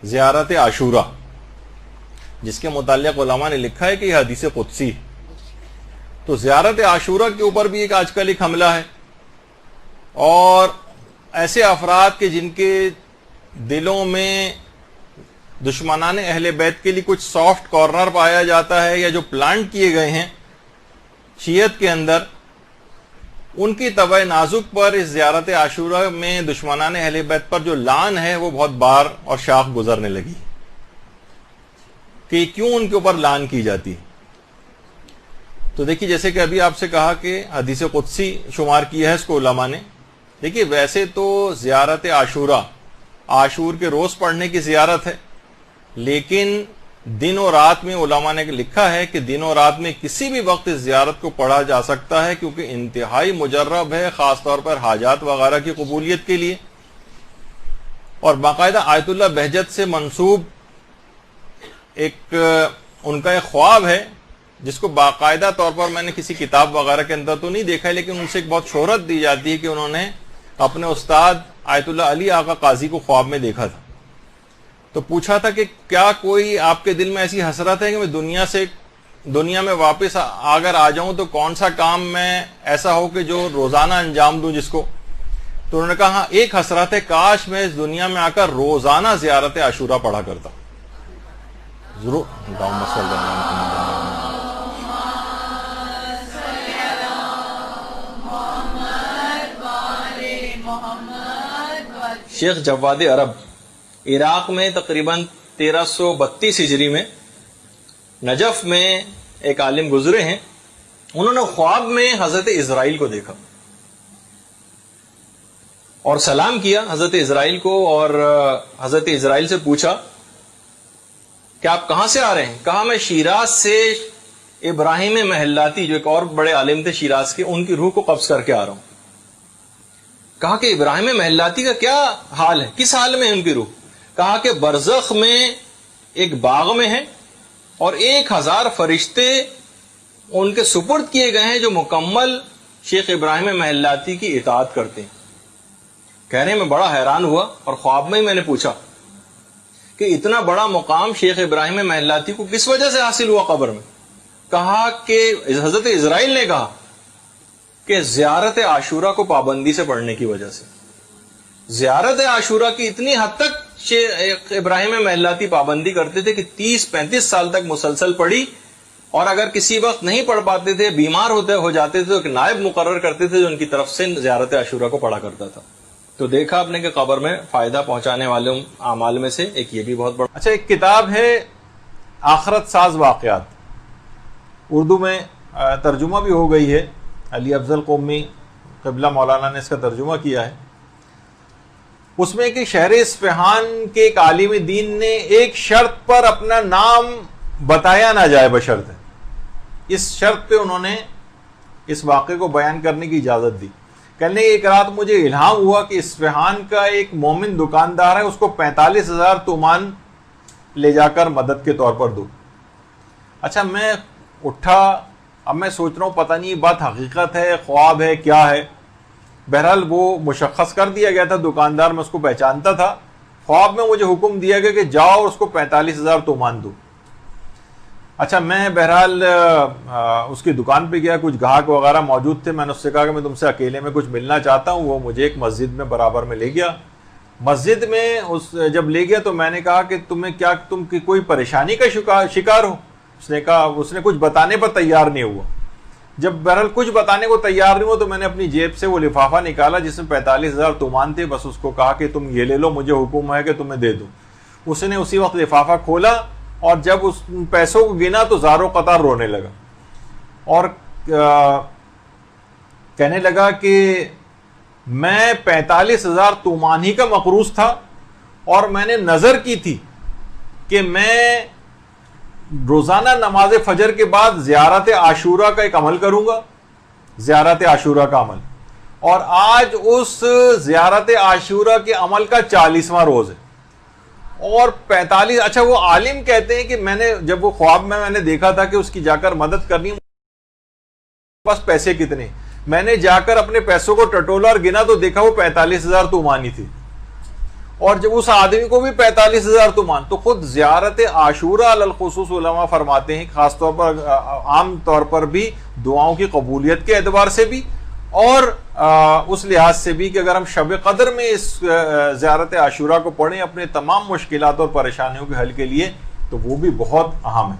زیارت عاشورہ، جس کے متعلق علماء نے لکھا ہے کہ یہ حدیث قدسی. تو زیارت عاشورہ کے اوپر بھی آج کل ایک حملہ ہے، اور ایسے افراد کے جن کے دلوں میں دشمنان اہل بیت کے لیے کچھ سافٹ کارنر پایا جاتا ہے، یا جو پلانٹ کیے گئے ہیں شیعت کے اندر، ان کی طبع نازک پر اس زیارت عاشورہ میں دشمنان اہل بیت پر جو لعن ہے وہ بہت بار اور شاخ گزرنے لگی کہ کیوں ان کے اوپر لعن کی جاتی ہے. تو دیکھیے، جیسے کہ ابھی آپ سے کہا کہ حدیث قدسی شمار کیا ہے اس کو علماء نے. دیکھیے، ویسے تو زیارت عاشورہ عاشور کے روز پڑھنے کی زیارت ہے، لیکن دن و رات میں علماء نے لکھا ہے کہ دن و رات میں کسی بھی وقت اس زیارت کو پڑھا جا سکتا ہے، کیونکہ انتہائی مجرب ہے، خاص طور پر حاجات وغیرہ کی قبولیت کے لیے. اور باقاعدہ آیت اللہ بہجت سے منسوب ان کا ایک خواب ہے، جس کو باقاعدہ طور پر میں نے کسی کتاب وغیرہ کے اندر تو نہیں دیکھا ہے، لیکن ان سے ایک بہت شہرت دی جاتی ہے کہ انہوں نے اپنے استاد آیت اللہ علی آقا قاضی کو خواب میں دیکھا تھا. تو پوچھا تھا کہ کیا کوئی آپ کے دل میں ایسی حسرت ہے کہ میں دنیا میں واپس اگر آ جاؤں تو کون سا کام میں ایسا ہو کہ جو روزانہ انجام دوں جس کو؟ تو انہوں نے کہا ہاں، ایک حسرت ہے، کاش میں اس دنیا میں آ کر روزانہ زیارت عاشورہ پڑھا کرتا. ضرور شیخ جواد عرب عراق میں تقریباً 1332 ہجری میں نجف میں ایک عالم گزرے ہیں. انہوں نے خواب میں حضرت اسرائیل کو دیکھا اور سلام کیا حضرت اسرائیل کو، اور حضرت اسرائیل سے پوچھا کہ آپ کہاں سے آ رہے ہیں؟ کہا میں شیراز سے ابراہیم محلاتی، جو ایک اور بڑے عالم تھے شیراز کے، ان کی روح کو قبض کر کے آ رہا ہوں. کہا کہ ابراہیم محلاتی کا کیا حال ہے، کس حال میں ہے ان کی روح؟ کہا کہ برزخ میں ایک باغ میں ہے، اور 1000 فرشتے ان کے سپرد کیے گئے ہیں جو مکمل شیخ ابراہیم محلاتی کی اطاعت کرتے ہیں. کہنے میں بڑا حیران ہوا، اور خواب میں ہی میں نے پوچھا کہ اتنا بڑا مقام شیخ ابراہیم محلاتی کو کس وجہ سے حاصل ہوا قبر میں؟ کہا کہ حضرت اسرائیل نے کہا کہ زیارت عاشورہ کو پابندی سے پڑھنے کی وجہ سے. زیارت عاشورہ کی اتنی حد تک شیخ ابراہیم محلاتی پابندی کرتے تھے کہ 30-35 سال تک مسلسل پڑھی، اور اگر کسی وقت نہیں پڑھ پاتے تھے، بیمار ہو جاتے تھے، تو ایک نائب مقرر کرتے تھے جو ان کی طرف سے زیارت عاشورہ کو پڑھا کرتا تھا. تو دیکھا آپ نے کہ قبر میں فائدہ پہنچانے والے اعمال میں سے ایک یہ بھی بہت بڑا. اچھا، ایک کتاب ہے آخرت ساز واقعات، اردو میں ترجمہ بھی ہو گئی ہے. علی افضل قومی قبلہ مولانا نے اس کا ترجمہ کیا ہے. اس میں کہ شہر اصفہان کے ایک عالم دین نے ایک شرط پر اپنا نام بتایا نہ جائے بشرط، اس شرط پہ انہوں نے اس واقعے کو بیان کرنے کی اجازت دی. کہنے ایک رات مجھے الہام ہوا کہ اصفہان کا ایک مومن دکاندار ہے، اس کو 45,000 تومان لے جا کر مدد کے طور پر دو. اچھا، میں اٹھا، اب میں سوچ رہا ہوں پتہ نہیں یہ بات حقیقت ہے، خواب ہے، کیا ہے. بہرحال وہ مشخص کر دیا گیا تھا دکاندار، میں اس کو پہچانتا تھا. خواب میں مجھے حکم دیا گیا کہ جاؤ اور اس کو 45,000 تومان دو. اچھا، میں بہرحال اس کی دکان پہ گیا، کچھ گاہک وغیرہ موجود تھے. میں نے اس سے کہا کہ میں تم سے اکیلے میں کچھ ملنا چاہتا ہوں. وہ مجھے ایک مسجد میں برابر میں لے گیا. مسجد میں جب لے گیا تو میں نے کہا کہ تم کی کوئی پریشانی کا شکار ہو؟ اس نے کچھ بتانے پر تیار نہیں ہوا. جب بہرحال کچھ بتانے کو تیار نہیں ہوا تو میں نے اپنی جیب سے وہ لفافہ نکالا جس میں 45,000 تومان تھے. بس اس کو کہا کہ تم یہ لے لو، مجھے حکم ہے کہ تمہیں دے دوں. اس نے اسی وقت لفافہ کھولا، اور جب اس پیسوں کو گنا تو زاروں قطار رونے لگا، اور کہنے لگا کہ میں 45,000 تومان ہی کا مقروض تھا، اور میں نے نظر کی تھی کہ میں روزانہ نماز فجر کے بعد زیارت عاشورہ کا ایک عمل کروں گا، زیارت عاشورہ کا عمل. اور آج اس زیارت عاشورہ کے عمل کا 40واں روز ہے، اور 45. اچھا، وہ عالم کہتے ہیں کہ میں نے جب وہ خواب میں نے دیکھا تھا کہ اس کی جا کر مدد کرنی، بس پیسے کتنے، میں نے جا کر اپنے پیسوں کو ٹٹولا اور گنا تو دیکھا وہ 45,000 تومانی تھی. اور جب اس آدمی کو بھی 45,000 تومان، تو خود زیارت عاشورہ علی الخصوص علماء فرماتے ہیں خاص طور پر عام طور پر بھی دعاؤں کی قبولیت کے اعتبار سے بھی اور اس لحاظ سے بھی کہ اگر ہم شب قدر میں اس زیارت عاشورہ کو پڑھیں اپنے تمام مشکلات اور پریشانیوں کے حل کے لیے تو وہ بھی بہت اہم ہے۔